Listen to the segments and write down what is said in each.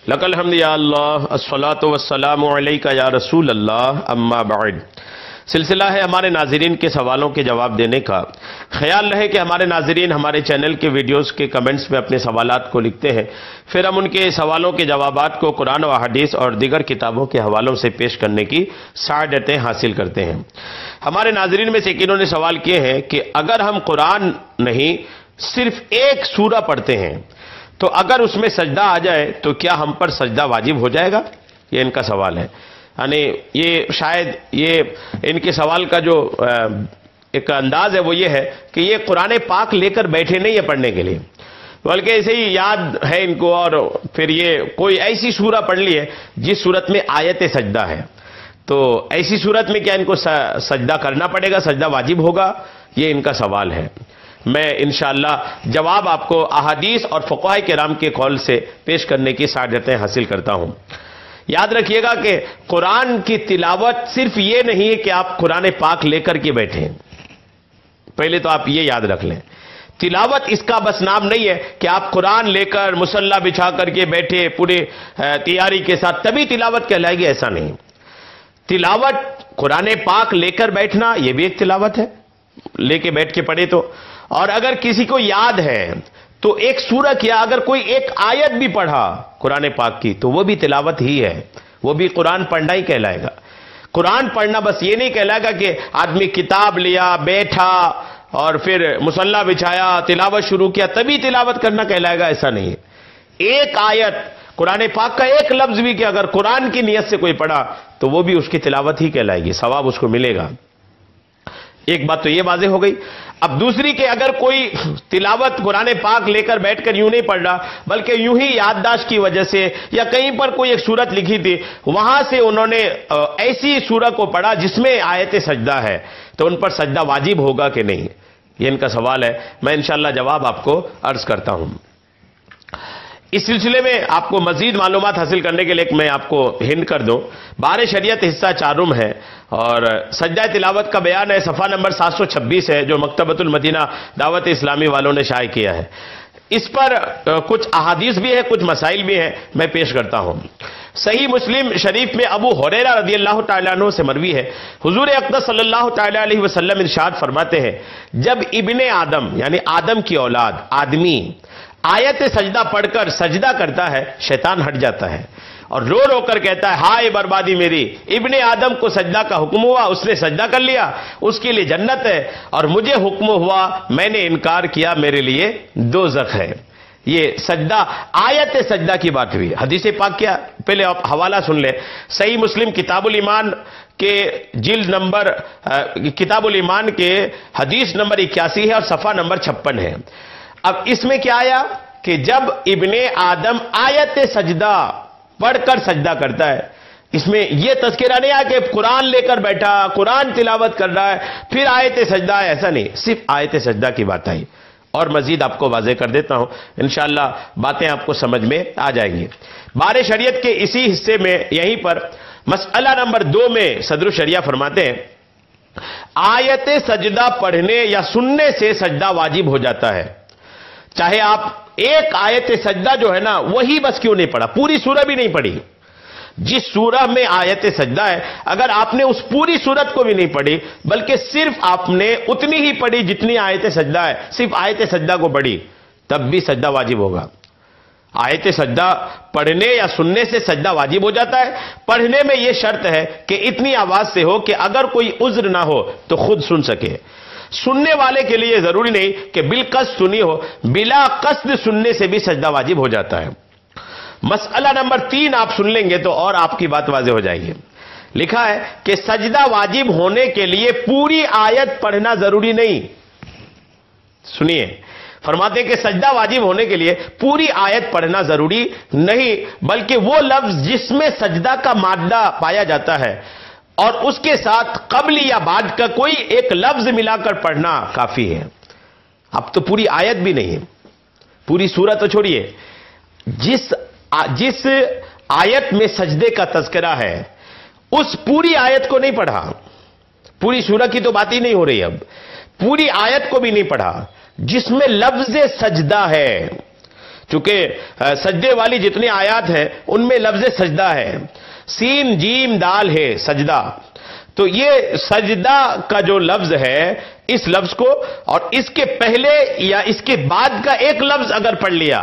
لکل حمد یا اللہ، الصلاۃ والسلام علیک یا رسول اللہ، اما بعد۔ سلسلہ ہے ہمارے ناظرین کے سوالوں کے جواب دینے کا۔ خیال رہے کہ ہمارے ناظرین ہمارے چینل کے ویڈیوز کے کمنٹس میں اپنے سوالات کو لکھتے ہیں، پھر ہم ان کے سوالوں کے جوابات کو قرآن و حدیث اور دیگر کتابوں کے حوالوں سے پیش کرنے کی سعادتیں حاصل کرتے ہیں۔ ہمارے ناظرین میں سے انہوں نے سوال کیے ہیں کہ اگر ہم قرآن نہیں صرف ایک سورہ پڑھتے ہیں تو اگر اس میں سجدہ آ جائے تو کیا ہم پر سجدہ واجب ہو جائے گا؟ یہ ان کا سوال ہے۔ یعنی یہ شاید یہ ان کے سوال کا جو ایک انداز ہے وہ یہ ہے کہ یہ قرآن پاک لے کر بیٹھے نہیں ہے پڑھنے کے لیے، بلکہ ایسے ہی یاد ہے ان کو، اور پھر یہ کوئی ایسی سورہ پڑھ لی ہے جس صورت میں آیت سجدہ ہے، تو ایسی صورت میں کیا ان کو سجدہ کرنا پڑے گا، سجدہ واجب ہوگا؟ یہ ان کا سوال ہے۔ میں انشاءاللہ جواب آپ کو احادیث اور فقہاء کرام کے قول سے پیش کرنے کی سعادتیں حاصل کرتا ہوں۔ یاد رکھیے گا کہ قرآن کی تلاوت صرف یہ نہیں ہے کہ آپ قرآن پاک لے کر کے بیٹھیں، پہلے تو آپ یہ یاد رکھ لیں۔ تلاوت اس کا بس نام نہیں ہے کہ آپ قرآن لے کر مصلی بچھا کر کے بیٹھے پورے تیاری کے ساتھ تبھی تلاوت کہلائے گی، ایسا نہیں۔ تلاوت قرآن پاک لے کر بیٹھنا یہ بھی ایک تلاوت ہے، لے کے بیٹھ کے پڑھے تو، اور اگر کسی کو یاد ہے تو ایک سورہ کیا، اگر کوئی ایک آیت بھی پڑھا قرآن پاک کی تو وہ بھی تلاوت ہی ہے، وہ بھی قرآن پڑھنا ہی کہلائے گا۔ قرآن پڑھنا بس یہ نہیں کہلائے گا کہ آدمی کتاب لیا، بیٹھا اور پھر مصلی بچھایا، تلاوت شروع کیا تبھی تلاوت کرنا کہلائے گا، ایسا نہیں ہے۔ ایک آیت قرآن پاک کا ایک لفظ بھی کہ اگر قرآن کی نیت سے کوئی پڑھا تو وہ بھی اس کی تلاوت ہی کہلائے گی، ثواب اس کو ملے گا۔ ایک بات تو یہ واضح ہو گئی۔ اب دوسری کہ اگر کوئی تلاوت قرآن پاک لے کر بیٹھ کر یوں نہیں پڑھ رہا بلکہ یوں ہی یادداشت کی وجہ سے یا کہیں پر کوئی ایک سورت لکھی تھی وہاں سے انہوں نے ایسی سورہ کو پڑھا جس میں آیت سجدہ ہے، تو ان پر سجدہ واجب ہوگا کہ نہیں؟ یہ ان کا سوال ہے۔ میں انشاءاللہ جواب آپ کو عرض کرتا ہوں۔ اس سلسلے میں آپ کو مزید معلومات حاصل کرنے کے لیے میں آپ کو ہنٹ کر دوں، بار شریعت حصہ 4 ہے اور سجدہ تلاوت کا بیان ہے، صفحہ نمبر 726 ہے، جو مکتبۃ المدینہ دعوت اسلامی والوں نے شائع کیا ہے۔ اس پر کچھ احادیث بھی ہیں، کچھ مسائل بھی ہیں، میں پیش کرتا ہوں۔ صحیح مسلم شریف میں ابو ہریرہ رضی اللہ تعالیٰ عنہ سے مروی ہے، حضور اقدس صلی اللہ تعالیٰ علیہ وسلم ارشاد فرماتے ہیں، جب ابن آدم یعنی آدم کی اولاد آدمی آیت سجدہ پڑھ کر سجدہ کرتا ہے شیطان ہٹ جاتا ہے اور رو رو کر کہتا ہے، ہائے بربادی میری، ابن آدم کو سجدہ کا حکم ہوا، اس نے سجدہ کر لیا، اس کے لیے جنت ہے، اور مجھے حکم ہوا، میں نے انکار کیا، میرے لیے دوزخ ہے۔ یہ سجدہ آیت سجدہ کی بات ہوئی۔ حدیث پاک کیا، پہلے آپ حوالہ سن لیں، صحیح مسلم کتاب الایمان کے جلد نمبر کتاب الایمان کے حدیث نمبر 81 ہے اور صفحہ نمبر 56 ہے۔ اب اس میں کیا آیا کہ جب ابن آدم آیت سجدہ پڑھ کر سجدہ کرتا ہے، اس میں یہ تذکرہ نہیں آیا کہ قرآن لے کر بیٹھا، قرآن تلاوت کر رہا ہے پھر آیت سجدہ ہے، ایسا نہیں، صرف آیت سجدہ کی بات آئی۔ اور مزید آپ کو واضح کر دیتا ہوں، انشاءاللہ باتیں آپ کو سمجھ میں آ جائیں گی۔ بار شریعت کے اسی حصے میں یہیں پر مسئلہ نمبر 2 میں صدر الشریعہ فرماتے ہیں، آیت سجدہ پڑھنے یا سننے سے سجدہ واجب ہو جاتا ہے، چاہے آپ ایک آیت سجدہ جو ہے نا وہی بس کیوں نہیں پڑھا، پوری سورہ بھی نہیں پڑھی، جس سورہ میں آیت سجدہ ہے اگر آپ نے اس پوری سورت کو بھی نہیں پڑھی بلکہ صرف آپ نے اتنی ہی پڑھی جتنی آیت سجدہ ہے، صرف آیت سجدہ کو پڑھی، تب بھی سجدہ واجب ہوگا۔ آیت سجدہ پڑھنے یا سننے سے سجدہ واجب ہو جاتا ہے۔ پڑھنے میں یہ شرط ہے کہ اتنی آواز سے ہو کہ اگر کوئی عذر نہ ہو تو خود سن سکے۔ سننے والے کے لیے ضروری نہیں کہ بالقصد سنی ہو، بلا قصد سننے سے بھی سجدہ واجب ہو جاتا ہے۔ مسئلہ نمبر 3 آپ سن لیں گے تو اور آپ کی بات واضح ہو جائے گی۔ لکھا ہے کہ سجدہ واجب ہونے کے لیے پوری آیت پڑھنا ضروری نہیں۔ سنیے، فرماتے ہیں کہ سجدہ واجب ہونے کے لیے پوری آیت پڑھنا ضروری نہیں، بلکہ وہ لفظ جس میں سجدہ کا مادہ پایا جاتا ہے اور اس کے ساتھ قبل یا بعد کا کوئی ایک لفظ ملا کر پڑھنا کافی ہے۔ اب تو پوری آیت بھی نہیں ہے، پوری سورہ تو چھوڑیے، جس آیت میں سجدے کا تذکرہ ہے اس پوری آیت کو نہیں پڑھا، پوری سورہ کی تو بات ہی نہیں ہو رہی، اب پوری آیت کو بھی نہیں پڑھا جس میں لفظ سجدہ ہے، چونکہ سجدے والی جتنی آیات ہیں ان میں لفظ سجدہ ہے، سین جیم دال ہے سجدہ، تو یہ سجدہ کا جو لفظ ہے اس لفظ کو اور اس کے پہلے یا اس کے بعد کا ایک لفظ اگر پڑھ لیا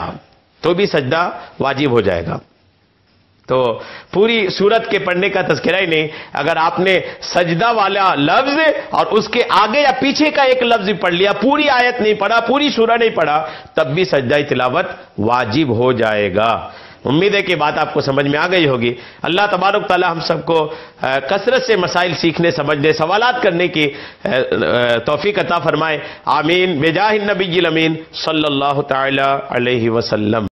تو بھی سجدہ واجب ہو جائے گا۔ تو پوری سورت کے پڑھنے کا تذکرہ ہی نہیں، اگر آپ نے سجدہ والا لفظ اور اس کے آگے یا پیچھے کا ایک لفظ پڑھ لیا، پوری آیت نہیں پڑھا، پوری سورہ نہیں پڑھا، تب بھی سجدہ تلاوت واجب ہو جائے گا۔ امید ہے کہ بات آپ کو سمجھ میں آ گئی ہوگی۔ اللہ تبارک تعالی ہم سب کو کثرت سے مسائل سیکھنے، سمجھنے، سوالات کرنے کی توفیق عطا فرمائے، آمین بجاہ النبی الامین صلی اللہ تعالی علیہ وسلم۔